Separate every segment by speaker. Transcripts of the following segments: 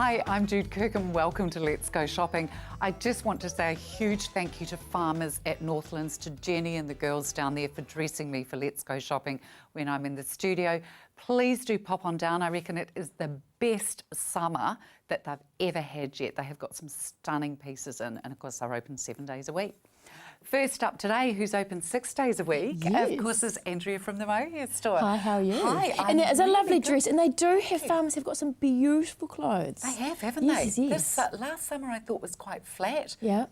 Speaker 1: Hi, I'm Jude Kirkham. Welcome to Let's Go Shopping. I just want to say a huge thank you to farmers at Northlands, to Jenny and the girls down there for dressing me for Let's Go Shopping when I'm in the studio. Please do pop on down. I reckon it is the best summer that they've ever had yet. They have got some stunning pieces in, and of course they're open 7 days a week. First up today, who's open 6 days a week,
Speaker 2: yes,
Speaker 1: of course, is Andrea from the Mohair store.
Speaker 2: Hi, how are you?
Speaker 1: Hi,
Speaker 2: and there is a
Speaker 1: really
Speaker 2: lovely
Speaker 1: good.
Speaker 2: dress, and they do have farmers have got some beautiful clothes.
Speaker 1: They have, haven't
Speaker 2: yes,
Speaker 1: they?
Speaker 2: Yes,
Speaker 1: This last summer I thought was quite flat.
Speaker 2: Yeah.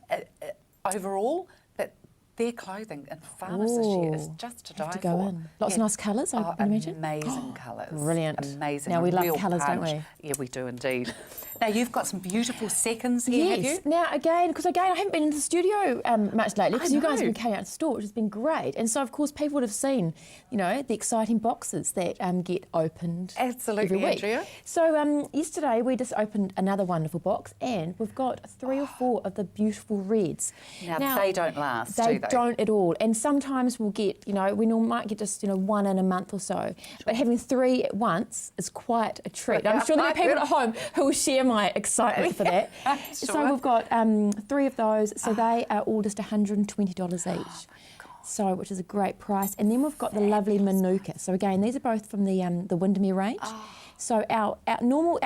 Speaker 1: Overall, but their clothing and farmers this year is just to die
Speaker 2: have to go
Speaker 1: for.
Speaker 2: in. Lots of nice colours, I imagine.
Speaker 1: Amazing colours.
Speaker 2: Brilliant.
Speaker 1: Amazing.
Speaker 2: Now we love
Speaker 1: real
Speaker 2: colours, don't
Speaker 1: punch.
Speaker 2: we?
Speaker 1: Yeah, we do indeed. Now you've got some beautiful seconds here, have you?
Speaker 2: Yes. Now again, because I haven't been in the studio much lately because you guys
Speaker 1: know.
Speaker 2: have been coming out to the store, which has been great. And so of course people would have seen, you know, the exciting boxes that get opened
Speaker 1: Absolutely,
Speaker 2: every week.
Speaker 1: Andrea.
Speaker 2: So yesterday we just opened another wonderful box, and we've got 3 or 4 of the beautiful reds.
Speaker 1: Now they don't last,
Speaker 2: They
Speaker 1: do they?
Speaker 2: don't at all. And sometimes we'll get, you know, we might get just, you know, 1 in a month or so. But having 3 at once is quite a treat. I'm sure there are people at home who will share my excitement for that.
Speaker 1: Sure.
Speaker 2: So we've got 3 of those. So they are all just $120 each. So, which is a great price. And then we've got the lovely Manuka. So again, these are both from the Windermere range. So our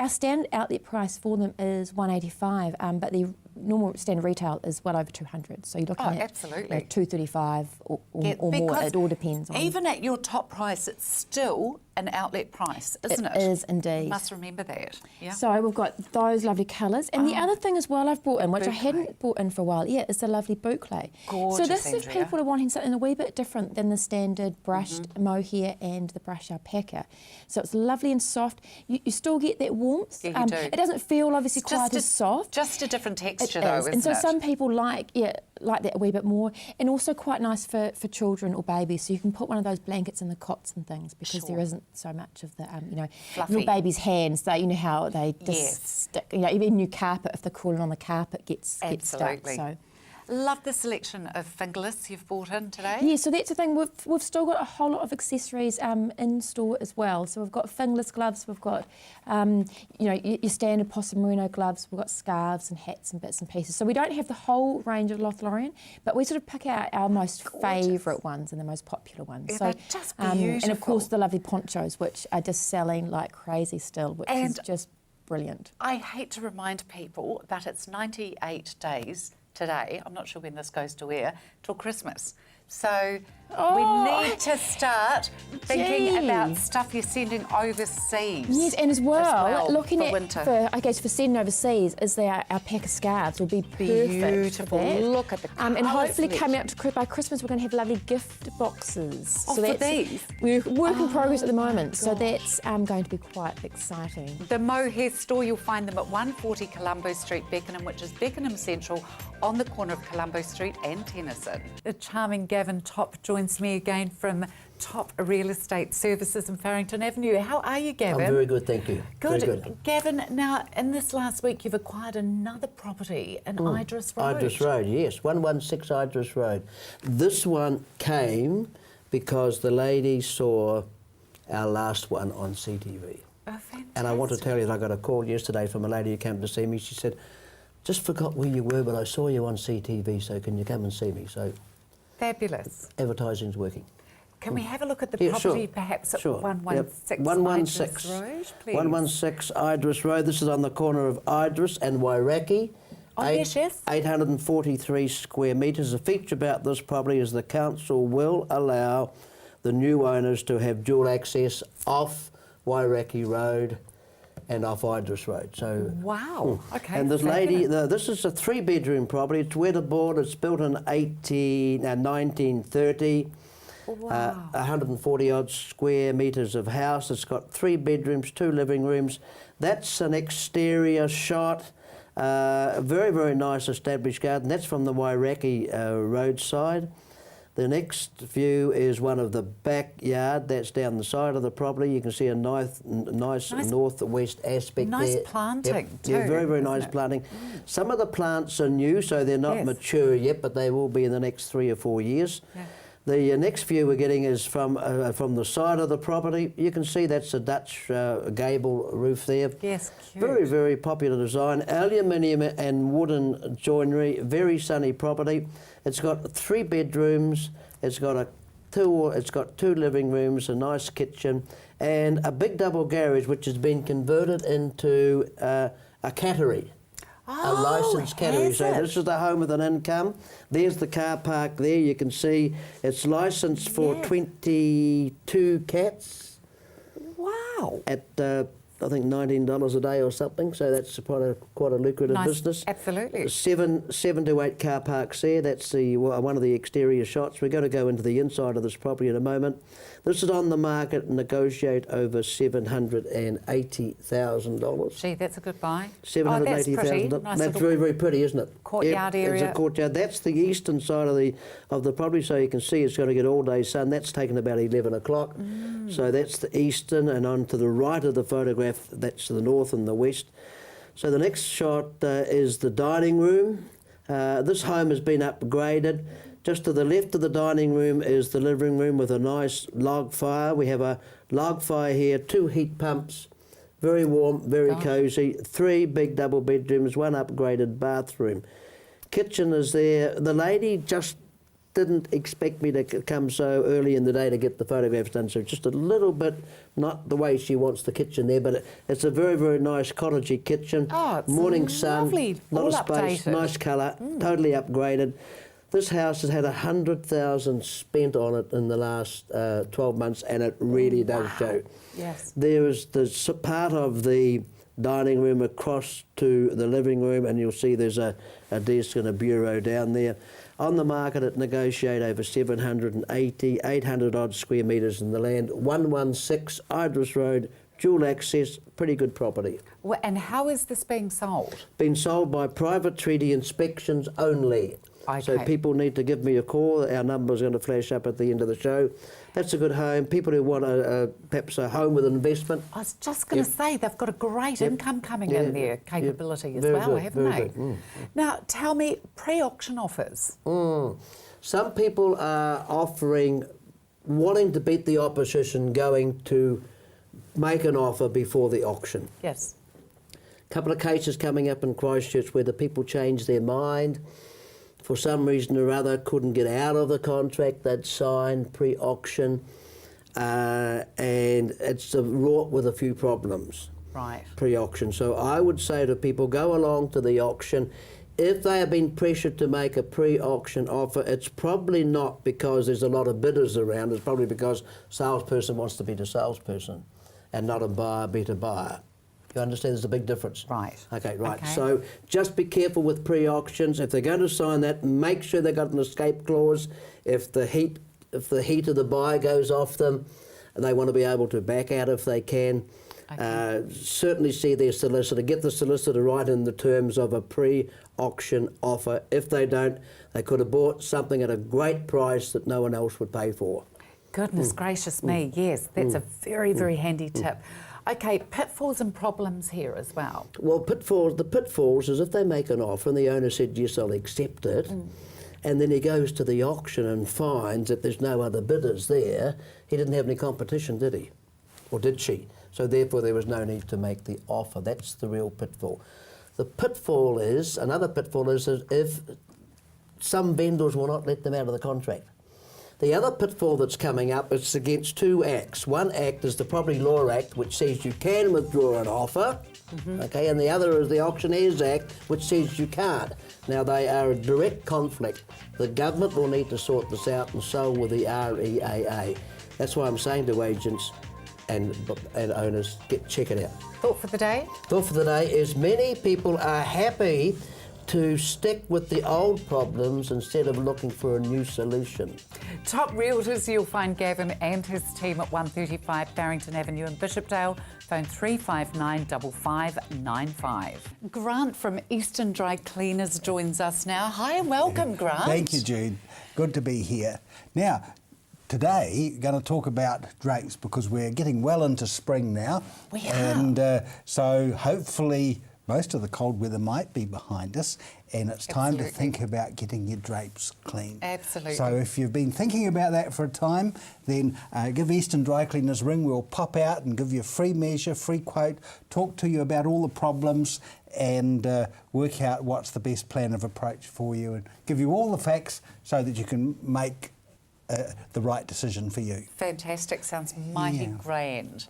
Speaker 2: standard outlet price for them is $185, but the normal standard retail is well over $200. So you're looking at
Speaker 1: absolutely.
Speaker 2: $235 or more.
Speaker 1: Because
Speaker 2: It all depends on.
Speaker 1: even at your top price, it's still an outlet price, isn't it?
Speaker 2: It is indeed.
Speaker 1: You must remember that. Yeah.
Speaker 2: So we've got those lovely colours. And the other thing as well I've brought in, which I
Speaker 1: Boucle.
Speaker 2: hadn't brought in for a while, is the lovely boucle.
Speaker 1: Gorgeous,
Speaker 2: so this is if
Speaker 1: Andrea.
Speaker 2: people are wanting something a wee bit different than the standard brushed mohair and the brush alpaca. So it's lovely and soft. You still get that warmth.
Speaker 1: Yeah, you do.
Speaker 2: It doesn't feel obviously quite as soft.
Speaker 1: Just a different texture,
Speaker 2: It
Speaker 1: though,
Speaker 2: is.
Speaker 1: isn't
Speaker 2: And so
Speaker 1: it?
Speaker 2: some people like that a wee bit more, and also quite nice for children or babies. So you can put one of those blankets in the cots and things because there isn't so much of the you know,
Speaker 1: Fluffy.
Speaker 2: little babies' hands. They, you know how they just
Speaker 1: Yes.
Speaker 2: stick. You know, even new carpet, if they're crawling on the carpet, gets stuck.
Speaker 1: Absolutely.
Speaker 2: So.
Speaker 1: Love the selection of fingerless you've brought in today.
Speaker 2: Yeah, so that's the thing. We've still got a whole lot of accessories in store as well. So we've got fingerless gloves. We've got you know, your standard Possum Merino gloves. We've got scarves and hats and bits and pieces. So we don't have the whole range of Lothlorien, but we sort of pick out our most favourite ones and the most popular ones.
Speaker 1: Yeah,
Speaker 2: so
Speaker 1: they're just
Speaker 2: and of
Speaker 1: beautiful.
Speaker 2: course the lovely ponchos, which are just selling like crazy still, which is just brilliant.
Speaker 1: I hate to remind people that it's 98 days today, I'm not sure when this goes to air, till Christmas. So we need to start thinking about stuff you're sending overseas.
Speaker 2: Yes, and as well, looking
Speaker 1: for
Speaker 2: at,
Speaker 1: winter.
Speaker 2: I guess, for sending overseas, is our alpaca scarves will be perfect.
Speaker 1: Beautiful.
Speaker 2: For that.
Speaker 1: Look at the
Speaker 2: and
Speaker 1: colour
Speaker 2: hopefully coming
Speaker 1: selection.
Speaker 2: up by Christmas, we're going to have lovely gift boxes.
Speaker 1: Oh, for these?
Speaker 2: We're work in progress at the moment, so that's going to be quite exciting.
Speaker 1: The Mohair store, you'll find them at 140 Colombo Street, Beckenham, which is Beckenham Central, on the corner of Colombo Street and Tennyson. The charming Gavin Top joins me again from Top Real Estate Services in Farrington Avenue. How are you, Gavin?
Speaker 3: I'm very good, thank you.
Speaker 1: Good.
Speaker 3: Very good.
Speaker 1: Gavin, now, in this last week, you've acquired another property in Idris Road.
Speaker 3: Idris Road, yes, 116 Idris Road. This one came because the lady saw our last one on CTV.
Speaker 1: Oh, fantastic.
Speaker 3: And I want to tell you that I got a call yesterday from a lady who came to see me. She said, just forgot where you were, but I saw you on CTV, so can you come and see me? So
Speaker 1: Fabulous.
Speaker 3: advertising's working.
Speaker 1: Can we have a look at the
Speaker 3: Yeah,
Speaker 1: property,
Speaker 3: sure.
Speaker 1: perhaps at
Speaker 3: Sure.
Speaker 1: 116
Speaker 3: 116
Speaker 1: Idris Road, please?
Speaker 3: 116 Idris Road. This is on the corner of Idris and Wairaki.
Speaker 1: Oh, yes.
Speaker 3: 843 square metres. The feature about this property is the council will allow the new owners to have dual access off Wairaki Road and off Idris Road. So.
Speaker 1: Wow. Okay.
Speaker 3: And this lady,
Speaker 1: fabulous.
Speaker 3: this is a 3-bedroom property. It's weatherboard. It's built in 1930.
Speaker 1: Wow.
Speaker 3: 140 odd square metres of house. It's got 3 bedrooms, 2 living rooms. That's an exterior shot. A very, very nice established garden. That's from the Wairaki roadside. The next view is one of the backyard. That's down the side of the property. You can see a nice northwest aspect
Speaker 1: Nice
Speaker 3: there.
Speaker 1: planting too,
Speaker 3: Yeah, very, very
Speaker 1: isn't
Speaker 3: nice
Speaker 1: it?
Speaker 3: planting. Some of the plants are new, so they're not
Speaker 1: Yes.
Speaker 3: mature yet, but they will be in the next 3 or 4 years.
Speaker 1: Yeah.
Speaker 3: The next view we're getting is from the side of the property. You can see that's a Dutch gable roof there.
Speaker 1: Yes, cute.
Speaker 3: Very, very popular design. Aluminium and wooden joinery, very sunny property. It's got 3 bedrooms. It's got two living rooms, a nice kitchen, and a big double garage which has been converted into a cattery. A licensed cattery. So this is the home with an income. There's the car park there. You can see it's licensed for 22 cats.
Speaker 1: Wow.
Speaker 3: At I think $19 a day or something. So that's quite a lucrative business.
Speaker 1: Absolutely.
Speaker 3: Seven to 8 car parks there. That's one of the exterior shots. We're going to go into the inside of this property in a moment. This is on the market, negotiate over $780,000.
Speaker 1: Gee, that's a good buy.
Speaker 3: $780,000.
Speaker 1: Nice
Speaker 3: That's very, very pretty, isn't it?
Speaker 1: Courtyard area.
Speaker 3: It's a courtyard. That's the eastern side of the property, so you can see it's going to get all day sun. That's taken about 11 o'clock. So that's the eastern, and on to the right of the photograph, that's the north and the west. So the next shot is the dining room. This home has been upgraded. Just to the left of the dining room is the living room with a nice log fire. We have a log fire here, 2 heat pumps, very warm, very cosy, 3 big double bedrooms, 1 upgraded bathroom. Kitchen is there. The lady just didn't expect me to come so early in the day to get the photographs done, so just a little bit, not the way she wants the kitchen there, but it's a very, very nice cottagey kitchen.
Speaker 1: Oh, it's
Speaker 3: morning sun,
Speaker 1: lovely,
Speaker 3: lot of space,
Speaker 1: updated.
Speaker 3: nice colour, totally upgraded. This house has had $100,000 spent on it in the last 12 months, and it really does show.
Speaker 1: Yes.
Speaker 3: There is the part of the dining room across to the living room, and you'll see there's a desk and a bureau down there. On the market at negotiate over 780, 800 odd square metres in the land, 116 Idris Road, dual access, pretty good property.
Speaker 1: Well, and how is this being sold?
Speaker 3: Been sold by private treaty inspections only. So
Speaker 1: Okay.
Speaker 3: people need to give me a call. Our number's going to flash up at the end of the show. That's a good home. People who want perhaps a home with an investment.
Speaker 1: I was just going to say, they've got a great income coming in there, capability as
Speaker 3: Very
Speaker 1: well,
Speaker 3: good,
Speaker 1: haven't
Speaker 3: very
Speaker 1: they?
Speaker 3: good.
Speaker 1: Now, tell me, pre-auction offers.
Speaker 3: Some people are offering, wanting to beat the opposition, going to make an offer before the auction.
Speaker 1: Yes.
Speaker 3: A couple of cases coming up in Christchurch where the people changed their mind. For some reason or other, couldn't get out of the contract they'd signed pre-auction, and it's wrought with a few problems.
Speaker 1: Right.
Speaker 3: Pre-auction. So I would say to people, go along to the auction. If they have been pressured to make a pre-auction offer, it's probably not because there's a lot of bidders around. It's probably because salesperson wants to be the salesperson and not a buyer be a buyer. You understand there's a big difference?
Speaker 1: Right.
Speaker 3: Okay, right.
Speaker 1: Okay.
Speaker 3: So just be careful with pre-auctions. If they're going to sign that, make sure they've got an escape clause. If the heat of the buy goes off them, they want to be able to back out if they can.
Speaker 1: Okay.
Speaker 3: Certainly see their solicitor. Get the solicitor right in the terms of a pre-auction offer. If they don't, they could have bought something at a great price that no one else would pay for.
Speaker 1: Goodness gracious me, yes, that's a very, very handy tip. Okay, pitfalls and problems here as well.
Speaker 3: Well, the pitfalls is if they make an offer and the owner said, yes, I'll accept it, and then he goes to the auction and finds that there's no other bidders there, he didn't have any competition, did he? Or did she? So therefore there was no need to make the offer. That's the real pitfall. The pitfall is, another pitfall is if some vendors will not let them out of the contract. The other pitfall that's coming up is against 2 acts. One act is the Property Law Act, which says you can withdraw an offer, okay, and the other is the Auctioneers Act, which says you can't. Now, they are a direct conflict. The government will need to sort this out, and so will the REAA. That's why I'm saying to agents and owners, check it out.
Speaker 1: Thought for the day?
Speaker 3: Thought for the day is many people are happy to stick with the old problems instead of looking for a new solution.
Speaker 1: Top Realtors, you'll find Gavin and his team at 135 Barrington Avenue in Bishopdale. Phone 359 5595. Grant from Eastern Dry Cleaners joins us now. Hi and welcome, Grant.
Speaker 4: Thank you, Jude. Good to be here. Now, today, going to talk about drakes because we're getting well into spring now.
Speaker 1: We are.
Speaker 4: And so hopefully most of the cold weather might be behind us, and it's time to
Speaker 1: Absolutely.
Speaker 4: think about getting your drapes clean.
Speaker 1: Absolutely.
Speaker 4: So if you've been thinking about that for a time, then give Eastern Dry Cleaners a ring. We'll pop out and give you a free measure, free quote, talk to you about all the problems, and work out what's the best plan of approach for you, and give you all the facts so that you can make the right decision for you.
Speaker 1: Fantastic. Sounds mighty
Speaker 4: Yeah.
Speaker 1: grand.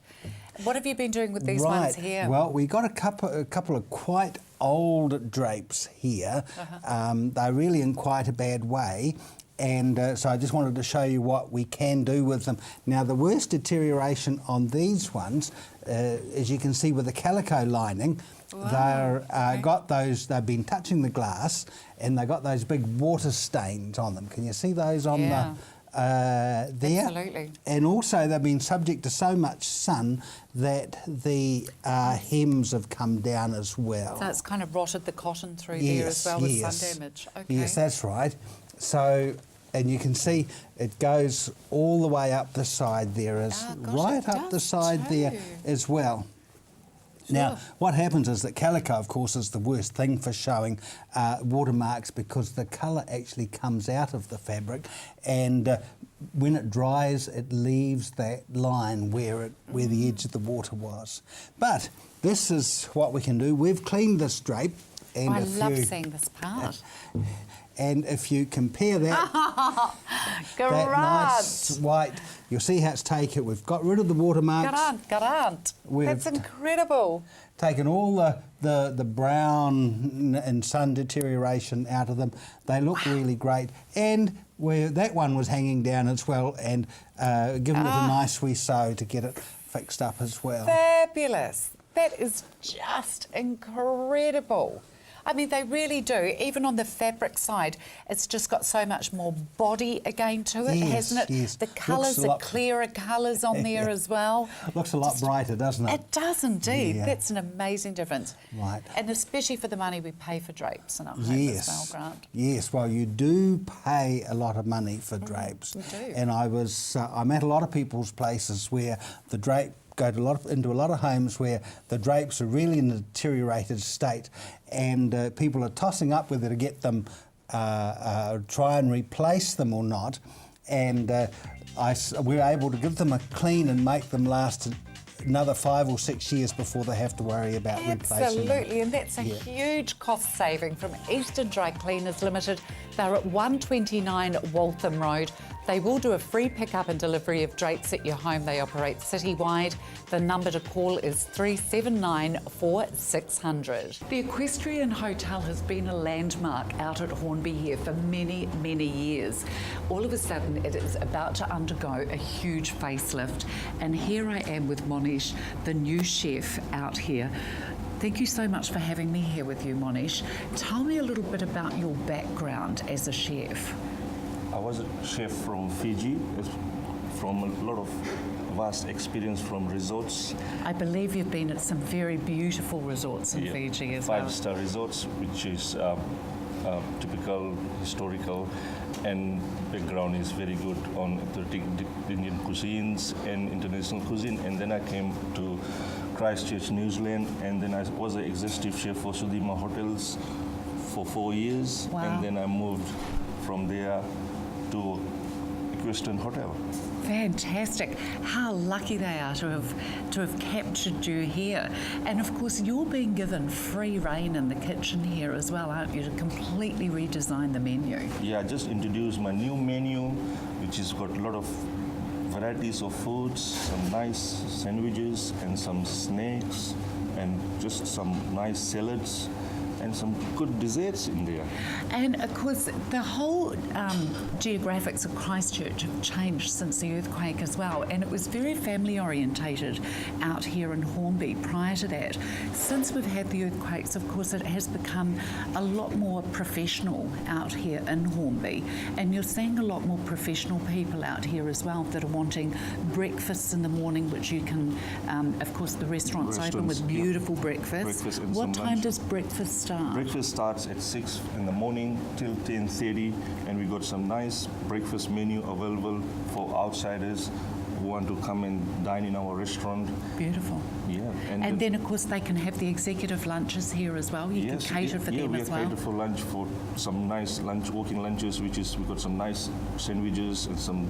Speaker 1: What have you been doing with these
Speaker 4: Right.
Speaker 1: ones here?
Speaker 4: Well, we got a couple of quite old drapes here. They're really in quite a bad way. And so I just wanted to show you what we can do with them. Now, the worst deterioration on these ones, as you can see with the calico lining, they've been touching the glass, and they got those big water stains on them. Can you see those on
Speaker 1: Yeah.
Speaker 4: there?
Speaker 1: Absolutely.
Speaker 4: And also they've been subject to so much sun that the hems have come down as well.
Speaker 1: So it's kind of rotted the cotton through there as well with sun damage. Okay.
Speaker 4: Yes, that's right. So, and you can see it goes all the way up the side there, right up the side there as well. Now, what happens is that calico, of course, is the worst thing for showing watermarks because the colour actually comes out of the fabric, and when it dries, it leaves that line where the edge of the water was. But this is what we can do. We've cleaned this drape. And
Speaker 1: I love seeing this part.
Speaker 4: And if you compare that, that nice white, you'll see how it's taken. We've got rid of the watermarks.
Speaker 1: Garant. That's incredible.
Speaker 4: Taken all the brown and sun deterioration out of them. They look really great. And that one was hanging down as well, and given it a nice wee sew to get it fixed up as well.
Speaker 1: Fabulous. That is just incredible. I mean, they really do. Even on the fabric side, it's just got so much more body again to it, hasn't it?
Speaker 4: Yes.
Speaker 1: The colours are clearer colours on there as well.
Speaker 4: Looks a lot brighter, doesn't it?
Speaker 1: It does indeed.
Speaker 4: Yeah.
Speaker 1: That's an amazing difference.
Speaker 4: Right.
Speaker 1: And especially for the money we pay for drapes in our home as well, Grant.
Speaker 4: Yes, well, you do pay a lot of money for drapes.
Speaker 1: you do.
Speaker 4: And I'm at a lot of people's places where the drape go into a lot of homes where the drapes are really in a deteriorated state, and people are tossing up whether to get them, try and replace them or not. And we're able to give them a clean and make them last another 5 or 6 years before they have to worry about replacing them.
Speaker 1: Absolutely, and that's a huge cost saving from Eastern Dry Cleaners Limited. They're at 129 Waltham Road. They will do a free pickup and delivery of drapes at your home. They operate citywide. The number to call is 379 4600. The Equestrian Hotel has been a landmark out at Hornby here for many, many years. All of a sudden, it is about to undergo a huge facelift. And here I am with Monish, the new chef out here. Thank you so much for having me here with you, Monish. Tell me a little bit about your background as a chef.
Speaker 5: I was a chef from Fiji, from a lot of vast experience from resorts.
Speaker 1: I believe you've been at some very beautiful resorts in Fiji as well.
Speaker 5: 5-star resorts, which is typical, historical, and background is very good on authentic Indian cuisines and international cuisine. And then I came to Christchurch, New Zealand, and then I was an executive chef for Sudhima Hotels for 4 years.
Speaker 1: Wow.
Speaker 5: And then I moved from there to Equestrian Hotel.
Speaker 1: Fantastic. How lucky they are to have captured you here. And of course, you're being given free rein in the kitchen here as well, aren't you, to completely redesign the menu?
Speaker 5: Yeah, I just introduced my new menu, which has got a lot of varieties of foods, some nice sandwiches and some snacks, and just some nice salads and some good desserts in there.
Speaker 1: And of course, the whole geographics of Christchurch have changed since the earthquake as well, and it was very family orientated out here in Hornby prior to that. Since we've had the earthquakes, of course, it has become a lot more professional out here in Hornby, and you're seeing a lot more professional people out here as well that are wanting breakfasts in the morning, which you can, of course, the restaurant's open with beautiful breakfasts.
Speaker 5: And
Speaker 1: What
Speaker 5: some
Speaker 1: time
Speaker 5: lunch.
Speaker 1: does breakfast start?
Speaker 5: Breakfast starts at 6 in the morning till 10:30, and we got some nice breakfast menu available for outsiders who want to come and dine in our restaurant.
Speaker 1: Beautiful.
Speaker 5: Yeah.
Speaker 1: And then, of course, they can have the executive lunches here as well. You can cater for them as well.
Speaker 5: Yeah, we cater for lunch, for some nice walking lunches, which is, we've got some nice sandwiches and some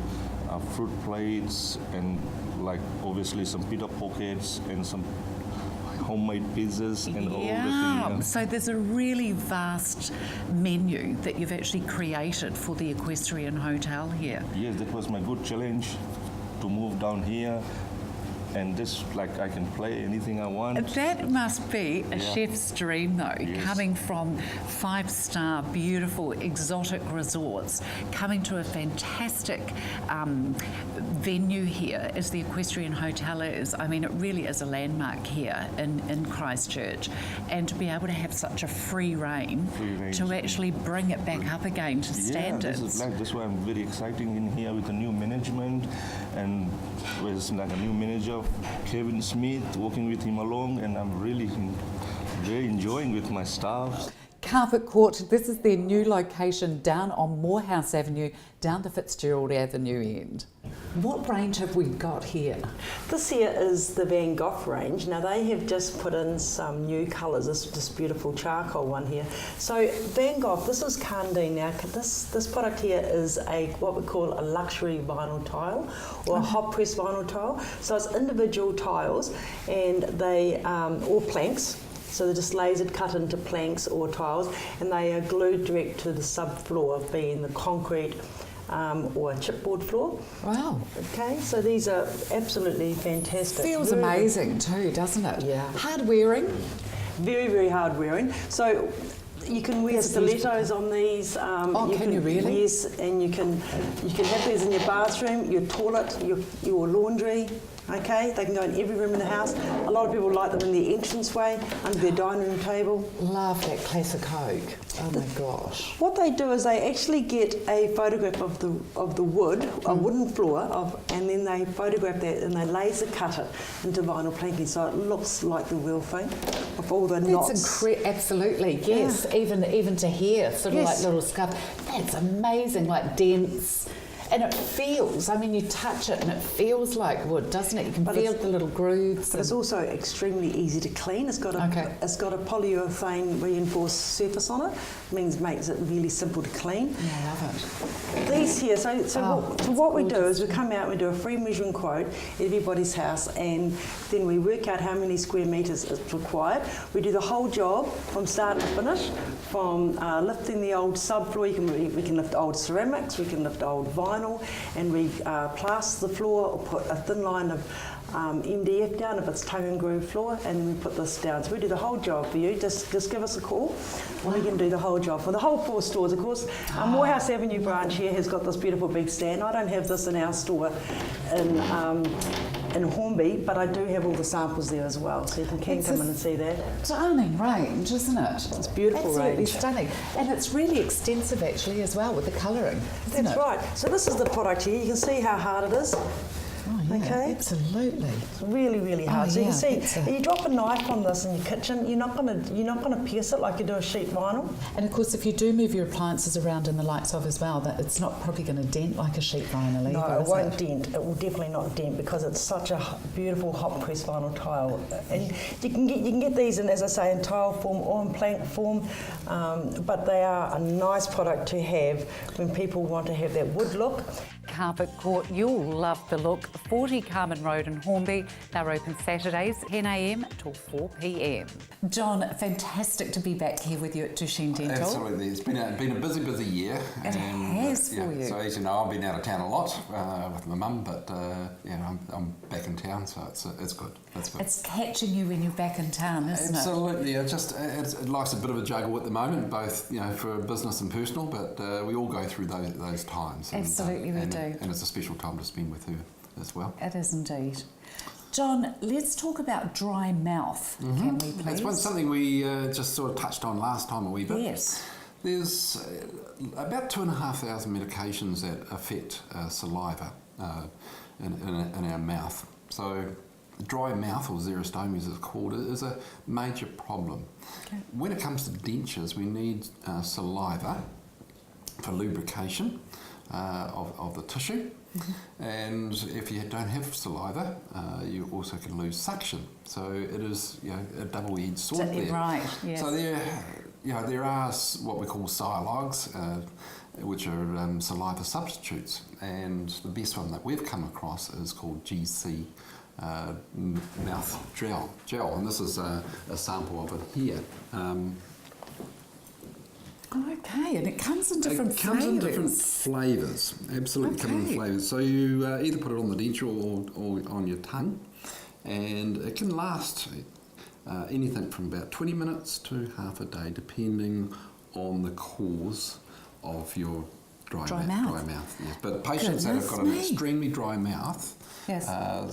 Speaker 5: fruit plates and, like, obviously some pita pockets and some homemade pizzas and all the things.
Speaker 1: So there's a really vast menu that you've actually created for the Equestrian Hotel here.
Speaker 5: Yes, that was my good challenge, to move down here. And this, like, I can play anything I want.
Speaker 1: That must be a chef's dream, though,
Speaker 5: Yes.
Speaker 1: coming from 5-star, beautiful, exotic resorts, coming to a fantastic venue here, as the Equestrian Hotel is. I mean, it really is a landmark here in Christchurch. And to be able to have such a free rein to actually bring it back up again to standards.
Speaker 5: That's why I'm very excited in here with the new management, and there's like a new manager, Kevin Smith, working with him along, and I'm really very enjoying with my staff.
Speaker 1: Carpet Court, this is their new location down on Morehouse Avenue, down the Fitzgerald Avenue end. What range have we got here?
Speaker 6: This here is the Van Gogh range. Now they have just put in some new colours, this beautiful charcoal one here. So Van Gogh, this is Kandine. Now this product here is what we call a luxury vinyl tile, or a hot press vinyl tile. So it's individual tiles, and they, or planks. So they're just lasered cut into planks or tiles, and they are glued direct to the subfloor, being the concrete or chipboard floor.
Speaker 1: Wow.
Speaker 6: Okay, so these are absolutely fantastic.
Speaker 1: Feels
Speaker 6: Really
Speaker 1: amazing too, doesn't it?
Speaker 6: Yeah.
Speaker 1: Hard wearing.
Speaker 6: Very, very hard wearing. So you can wear stilettos on these.
Speaker 1: Can you really?
Speaker 6: Yes, and you can have these in your bathroom, your toilet, your laundry. Okay, they can go in every room in the house. A lot of people like them in the entranceway, under their dining room table.
Speaker 1: Love that classic Coke. Oh my gosh.
Speaker 6: What they do is they actually get a photograph of the wood, a wooden floor, and then they photograph that and they laser cut it into vinyl planking, so it looks like the real thing, of all the knots.
Speaker 1: Absolutely, yes. Yeah. Even to here, sort of like little scuff. That's amazing, like dense. And it feels, I mean, you touch it and it feels like wood, doesn't it? You can feel the little grooves.
Speaker 6: But it's also extremely easy to clean. It's got a polyurethane reinforced surface on it. Makes it really simple to clean.
Speaker 1: Yeah, I love it.
Speaker 6: These here, so what we do is we come out and we do a free measuring quote at everybody's house, and then we work out how many square metres is required. We do the whole job from start to finish, from lifting the old subfloor. We can lift old ceramics, we can lift old vinyl, and we plaster the floor or put a thin line of MDF down if it's tongue and groove floor, and then we put this down. So we do the whole job for you. Just give us a call and we can do the whole job for the whole 4 stores. Of course, our Morehouse Avenue branch here has got this beautiful big stand. I don't have this in our store in Hornby, but I do have all the samples there as well, so you can come in and see that.
Speaker 1: Stunning range, isn't it?
Speaker 6: It's beautiful.
Speaker 1: Absolutely
Speaker 6: range.
Speaker 1: Stunning. And it's really extensive actually as well with the colouring, isn't
Speaker 6: That's
Speaker 1: it?
Speaker 6: right. So this is the product here. You can see how hard it is.
Speaker 1: Oh, yeah,
Speaker 6: Okay.
Speaker 1: Absolutely.
Speaker 6: It's really, really hard. So you
Speaker 1: yeah,
Speaker 6: can see, you drop a knife on this in your kitchen, you're not gonna pierce it like you do a sheet vinyl.
Speaker 1: And of course, if you do move your appliances around in the lights of as well, that it's not probably going to dent like a sheet vinyl either.
Speaker 6: No, it
Speaker 1: is
Speaker 6: won't dent. It will definitely not dent because it's such a beautiful hot press vinyl tile. And you can get these in, as I say, in tile form or in plank form, but they are a nice product to have when people want to have that wood look.
Speaker 1: Carpet Court, you'll love the look. 40 Carmen Road in Hornby. They're open Saturdays, 10 a.m. till 4 p.m. John, fantastic to be back here with you at Tushin Dental.
Speaker 7: Absolutely, it's been a busy year.
Speaker 1: It has for you.
Speaker 7: So as you know, I've been out of town a lot with my mum, but I'm back in town, so it's good. That's good.
Speaker 1: It's catching you when you're back in town, isn't
Speaker 7: Absolutely. It life's a bit of a juggle at the moment, both for business and personal, but we all go through those times.
Speaker 1: Absolutely, we do.
Speaker 7: And it's a special time to spend with her as well.
Speaker 1: It is indeed. John, let's talk about dry mouth, can we please?
Speaker 7: That's something we just sort of touched on last time a wee bit.
Speaker 1: Yes.
Speaker 7: There's about 2,500 medications that affect saliva in our mouth. So dry mouth, or xerostomia as it's called, is a major problem. Okay. When it comes to dentures, we need saliva for lubrication of the tissue. And if you don't have saliva, you also can lose suction. So it is, a double-edged sword there.
Speaker 1: Right, yes.
Speaker 7: So there are what we call sialogs, which are saliva substitutes, and the best one that we've come across is called GC mouth gel, and this is a sample of it here.
Speaker 1: Okay, and it comes in different
Speaker 7: It comes in different
Speaker 1: flavours.
Speaker 7: flavours, absolutely comes in
Speaker 1: Okay.
Speaker 7: flavours. So you either put it on the denture or on your tongue, and it can last anything from about 20 minutes to half a day, depending on the cause of your dry
Speaker 1: mouth.
Speaker 7: Dry mouth, yes. But patients that have got an
Speaker 1: Goodness me.
Speaker 7: extremely dry mouth
Speaker 1: Yes.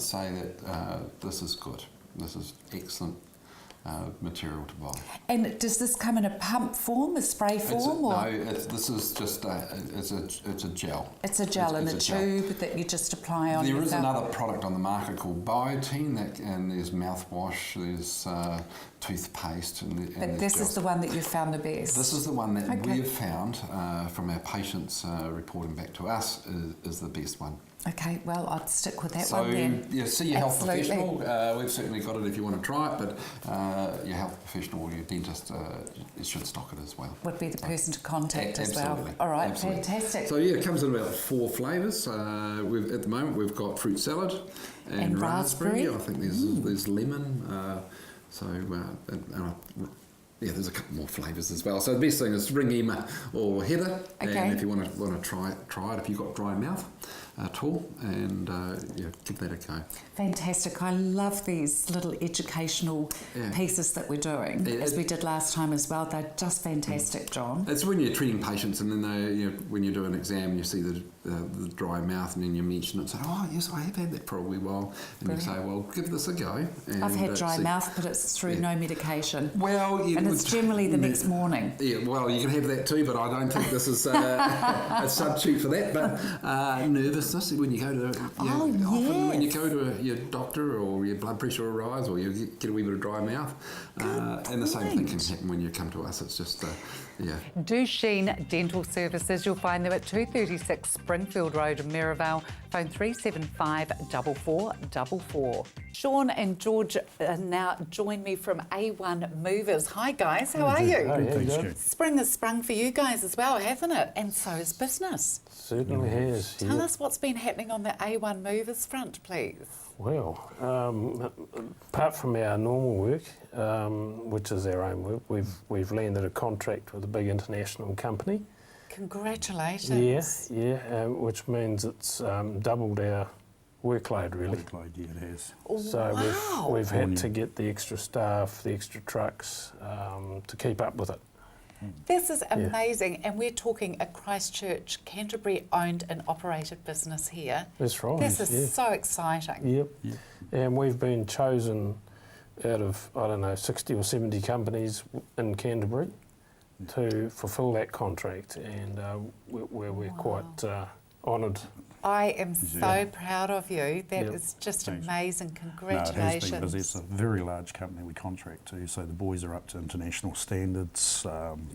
Speaker 7: say that this is good. This is excellent material to buy.
Speaker 1: And does this come in a pump form, a spray form, or
Speaker 7: This is just it's a gel.
Speaker 1: it's a gel in
Speaker 7: It's
Speaker 1: a
Speaker 7: a gel.
Speaker 1: tube that you just apply on
Speaker 7: There
Speaker 1: your
Speaker 7: is
Speaker 1: mouth?
Speaker 7: another product on the market called Biotene, and there's mouthwash, there's toothpaste, and
Speaker 1: But
Speaker 7: there's
Speaker 1: this is
Speaker 7: gels.
Speaker 1: the one that you found the best.
Speaker 7: This is the one that
Speaker 1: Okay.
Speaker 7: we've found from our patients reporting back to us is the best one.
Speaker 1: Okay, well, I'd stick with that
Speaker 7: So
Speaker 1: one then.
Speaker 7: see your health
Speaker 1: Absolutely.
Speaker 7: professional. We've certainly got it if you want to try it, but your health professional or your dentist should stock it as well.
Speaker 1: Would be the person to contact as well.
Speaker 7: Absolutely.
Speaker 1: All right,
Speaker 7: Absolutely.
Speaker 1: fantastic.
Speaker 7: So it comes in about 4 flavours. At the moment we've got fruit salad and
Speaker 1: raspberry.
Speaker 7: I think there's lemon. There's a couple more flavours as well. So the best thing is ring Emma or Heather,
Speaker 1: Okay.
Speaker 7: and if you want to try it if you've got dry mouth at all, and give that a go.
Speaker 1: Fantastic. I love these little educational
Speaker 7: Yeah.
Speaker 1: pieces that we're doing,
Speaker 7: Yeah,
Speaker 1: as we did last time as well. They're just fantastic, John.
Speaker 7: It's when you're treating patients, and then when you do an exam, you see the dry mouth, and then you mention it. Say, "Oh, yes, I have had that for a wee while," and you say, "Well, give this a go." And,
Speaker 1: I've had dry
Speaker 7: see-
Speaker 1: mouth, but it's through no medication.
Speaker 7: Well,
Speaker 1: and it's generally the next morning.
Speaker 7: Yeah, well, you can have that too, but I don't think this is a substitute for that. But nervousness when you go to often when you go to your doctor, or your blood pressure will rise, or you get a wee bit of dry mouth, and the same thing can happen when you come to us. It's just
Speaker 1: Duchesne Dental Services. You'll find them at 236 Springfield Road in Maryvale. Phone 375 4444. Sean and George now join me from A1 Movers. Hi guys, how are you?
Speaker 8: Thanks, Jane.
Speaker 1: Spring has sprung for you guys as well, hasn't it? And so has business.
Speaker 8: Certainly has.
Speaker 1: Tell
Speaker 8: yeah.
Speaker 1: us what's been happening on the A1 Movers front, please.
Speaker 8: Well, apart from our normal work, which is our own work, we've landed a contract with a big international company.
Speaker 1: Congratulations.
Speaker 8: Which means it's doubled our workload, really.
Speaker 9: Workload, yeah, it has.
Speaker 8: So
Speaker 1: Wow.
Speaker 8: we've had to get the extra staff, the extra trucks to keep up with it.
Speaker 1: This is amazing, and we're talking a Christchurch, Canterbury owned and operated business here.
Speaker 8: That's right.
Speaker 1: This is
Speaker 8: yeah.
Speaker 1: so exciting.
Speaker 8: Yep. And we've been chosen out of, 60 or 70 companies in Canterbury to fulfil that contract, and we're quite honoured.
Speaker 1: I am so
Speaker 9: Yeah.
Speaker 1: proud of you. That
Speaker 8: Yep.
Speaker 1: is just
Speaker 9: Thanks.
Speaker 1: amazing.
Speaker 9: No, it has
Speaker 1: Congratulations.
Speaker 9: been busy. It's a very large company we contract to, so the boys are up to international standards,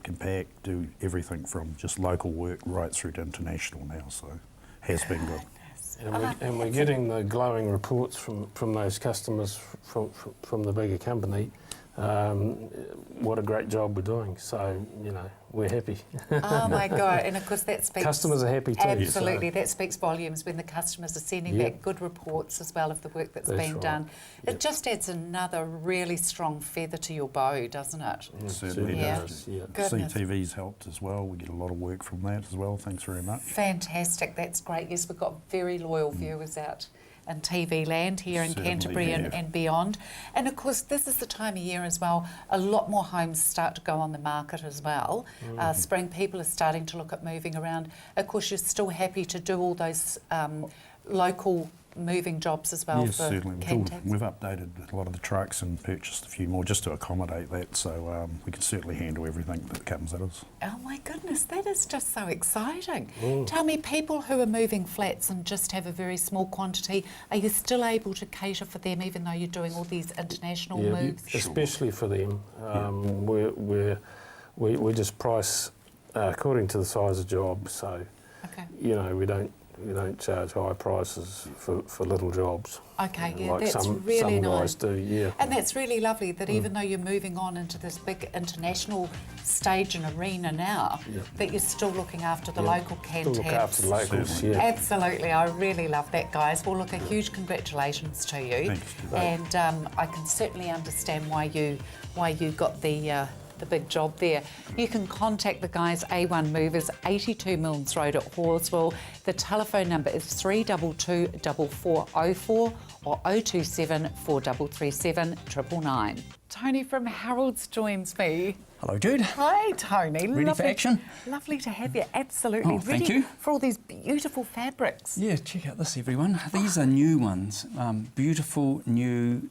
Speaker 9: can pack, do everything from just local work right through to international now, so has been good.
Speaker 8: And we're getting the glowing reports from those customers from the bigger company. What a great job we're doing. So, we're happy.
Speaker 1: Oh my God. And of course that speaks...
Speaker 8: Customers are happy too.
Speaker 1: Absolutely.
Speaker 8: So.
Speaker 1: That speaks volumes when the customers are sending
Speaker 8: Yep.
Speaker 1: back good reports as well of the work that's
Speaker 8: That's
Speaker 1: been
Speaker 8: right.
Speaker 1: done.
Speaker 8: Yep.
Speaker 1: It just adds another really strong feather to your bow, doesn't it?
Speaker 9: It certainly
Speaker 1: Yeah.
Speaker 9: does.
Speaker 8: Yeah.
Speaker 1: Goodness.
Speaker 9: CTV's helped as well. We get a lot of work from that as well. Thanks very much.
Speaker 1: Fantastic. That's great. Yes, we've got very loyal viewers out in TV land here in
Speaker 9: Certainly
Speaker 1: Canterbury
Speaker 9: have.
Speaker 1: and beyond. And of course, this is the time of year as well. A lot more homes start to go on the market as well. Spring, people are starting to look at moving around. Of course, you're still happy to do all those local moving jobs as well
Speaker 9: Yes,
Speaker 1: for
Speaker 9: certainly.
Speaker 1: Cantax.
Speaker 9: We've updated a lot of the trucks and purchased a few more just to accommodate that, so we can certainly handle everything that comes at us.
Speaker 1: Oh my goodness, that is just so exciting. Tell me, people who are moving flats and just have a very small quantity, are you still able to cater for them even though you're doing all these international moves?
Speaker 8: Especially for them. We just price according to the size of job, so
Speaker 1: Okay.
Speaker 8: we don't charge high prices for little jobs.
Speaker 1: Okay, yeah,
Speaker 8: like
Speaker 1: that's
Speaker 8: some
Speaker 1: really
Speaker 8: guys
Speaker 1: nice.
Speaker 8: do, yeah.
Speaker 1: And that's really lovely that even though you're moving on into this big international stage and arena now, that you're still looking after the local can
Speaker 8: Still look
Speaker 1: taps.
Speaker 8: after the locals, yeah.
Speaker 1: Absolutely, I really love that, guys. Well, look, a huge congratulations to you.
Speaker 9: Thanks.
Speaker 1: And I can certainly understand why you got the big job there. You can contact the guys, A1 Movers, 82 Milnes Road at Horswell. The telephone number is 322 4404 or 027 4337 999. Tony from Harold's joins me.
Speaker 10: Hello, Jude.
Speaker 1: Hi, Tony.
Speaker 10: Ready for action?
Speaker 1: Lovely to have you. Absolutely.
Speaker 10: Oh, thank
Speaker 1: Ready
Speaker 10: you.
Speaker 1: for all these beautiful fabrics.
Speaker 10: Yeah, check out this, everyone. These are new ones. Beautiful new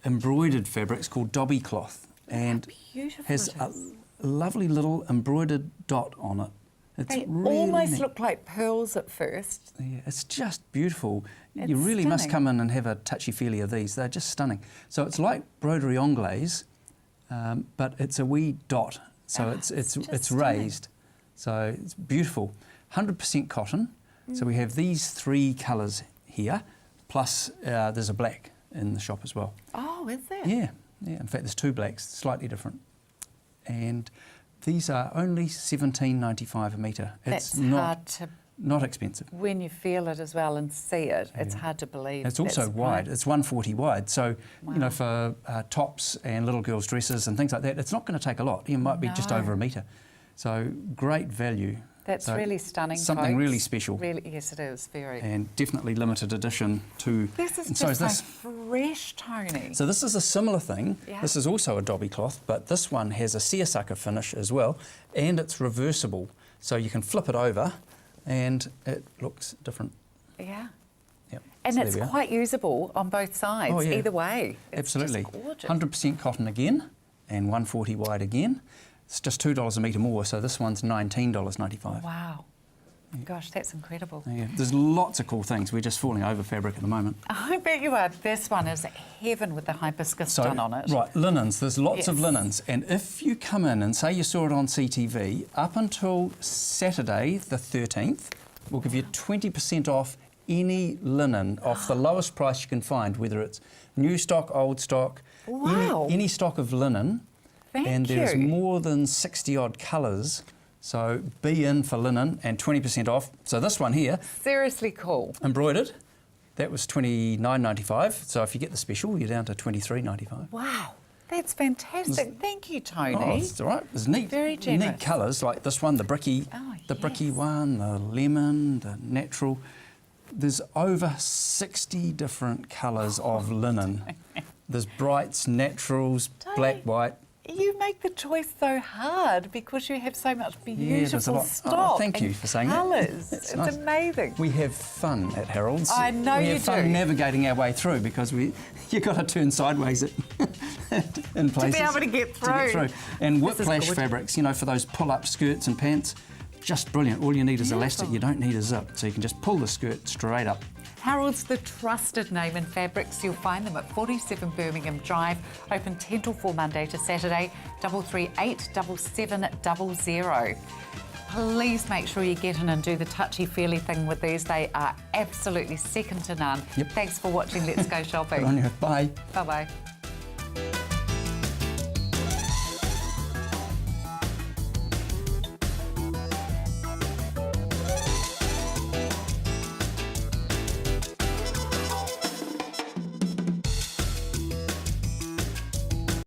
Speaker 10: embroidered fabrics called Dobby cloth, and
Speaker 1: beautiful
Speaker 10: has
Speaker 1: it
Speaker 10: a
Speaker 1: is.
Speaker 10: lovely little embroidered dot on it. It's
Speaker 1: They
Speaker 10: really
Speaker 1: almost
Speaker 10: neat.
Speaker 1: look like pearls at first.
Speaker 10: Yeah, it's just beautiful.
Speaker 1: It's
Speaker 10: you really must
Speaker 1: stunning.
Speaker 10: come in and have a touchy-feely of these. They're just stunning. So it's like broderie anglaise, but it's a wee dot. So it's
Speaker 1: just stunning.
Speaker 10: raised. So it's beautiful. 100% cotton. So we have these three colours here, plus there's a black in the shop as well.
Speaker 1: Oh, is there?
Speaker 10: Yeah. In fact, there's two blacks, slightly different. And these are only $17.95 a metre.
Speaker 1: That's
Speaker 10: It's
Speaker 1: hard to,
Speaker 10: not expensive.
Speaker 1: when you feel it as well and see it, it's hard to believe.
Speaker 10: It's also
Speaker 1: That's
Speaker 10: wide.
Speaker 1: great.
Speaker 10: It's 140 wide. So,
Speaker 1: Wow.
Speaker 10: you know, for tops and little girls' dresses and things like that, it's not going to take a lot. It might be just
Speaker 1: No.
Speaker 10: over a metre. So, great value.
Speaker 1: That's
Speaker 10: So
Speaker 1: really stunning,
Speaker 10: Something
Speaker 1: folks.
Speaker 10: really special.
Speaker 1: Really, yes, it is, very.
Speaker 10: And definitely limited edition to...
Speaker 1: This is
Speaker 10: and
Speaker 1: just
Speaker 10: so is
Speaker 1: so
Speaker 10: this.
Speaker 1: fresh, Tony.
Speaker 10: So this is a similar thing.
Speaker 1: Yeah.
Speaker 10: This is also a Dobby cloth, but this one has a seersucker finish as well, and it's reversible. So you can flip it over and it looks different.
Speaker 1: Yeah.
Speaker 10: Yep.
Speaker 1: And
Speaker 10: So
Speaker 1: it's
Speaker 10: there we are.
Speaker 1: quite usable on both sides,
Speaker 10: Oh, yeah.
Speaker 1: either way. It's
Speaker 10: Absolutely.
Speaker 1: Just gorgeous.
Speaker 10: 100% cotton again, and 140 wide again. It's just $2 a metre more, so this one's $19.95.
Speaker 1: Wow. Gosh, that's incredible.
Speaker 10: Yeah. There's lots of cool things. We're just falling over fabric at the moment.
Speaker 1: I bet you are. This one is heaven with the hibiscus done on it.
Speaker 10: Right, linens. There's lots of
Speaker 1: Yes.
Speaker 10: linens. And if you come in and say you saw it on CTV, up until Saturday the 13th, we'll give you 20% off any linen off the lowest price you can find, whether it's new stock, old stock,
Speaker 1: Wow.
Speaker 10: any stock of linen.
Speaker 1: Thank
Speaker 10: and there's
Speaker 1: you.
Speaker 10: more than 60 odd colours. So be in for linen and 20% off. So this one here,
Speaker 1: Seriously cool.
Speaker 10: embroidered, that was $29.95. So if you get the special, you're down to $23.95.
Speaker 1: Wow. That's fantastic. Thank you, Tony.
Speaker 10: Oh, it's all right. There's neat,
Speaker 1: Very generous.
Speaker 10: neat colours like this one, the bricky,
Speaker 1: Oh,
Speaker 10: the bricky
Speaker 1: yes.
Speaker 10: one, the lemon, the natural. There's over 60 different colours of linen. There's brights, naturals,
Speaker 1: Tony.
Speaker 10: black, white.
Speaker 1: You make the choice so hard because you have so much
Speaker 10: there's a
Speaker 1: beautiful
Speaker 10: lot.
Speaker 1: stock.
Speaker 10: Oh, thank you
Speaker 1: and
Speaker 10: for saying that.
Speaker 1: colours.
Speaker 10: That's
Speaker 1: It's
Speaker 10: nice.
Speaker 1: amazing.
Speaker 10: We have fun at Harold's.
Speaker 1: I know
Speaker 10: we
Speaker 1: you
Speaker 10: have fun
Speaker 1: do.
Speaker 10: navigating our way through because you've got to turn sideways in places
Speaker 1: able to get through.
Speaker 10: And
Speaker 1: This is
Speaker 10: whiplash
Speaker 1: gorgeous.
Speaker 10: fabrics, you know, for those pull-up skirts and pants, just brilliant. All you need is elastic. You don't need a zip, so you can just pull the skirt straight up.
Speaker 1: Harold's the trusted name in fabrics. You'll find them at 47 Birmingham Drive, open 10 till 4 Monday to Saturday, 338 7700. Please make sure you get in and do the touchy-feely thing with these. They are absolutely second to none.
Speaker 10: Yep.
Speaker 1: Thanks for watching Let's Go Shopping.
Speaker 10: Good on you. Bye.
Speaker 1: Bye-bye.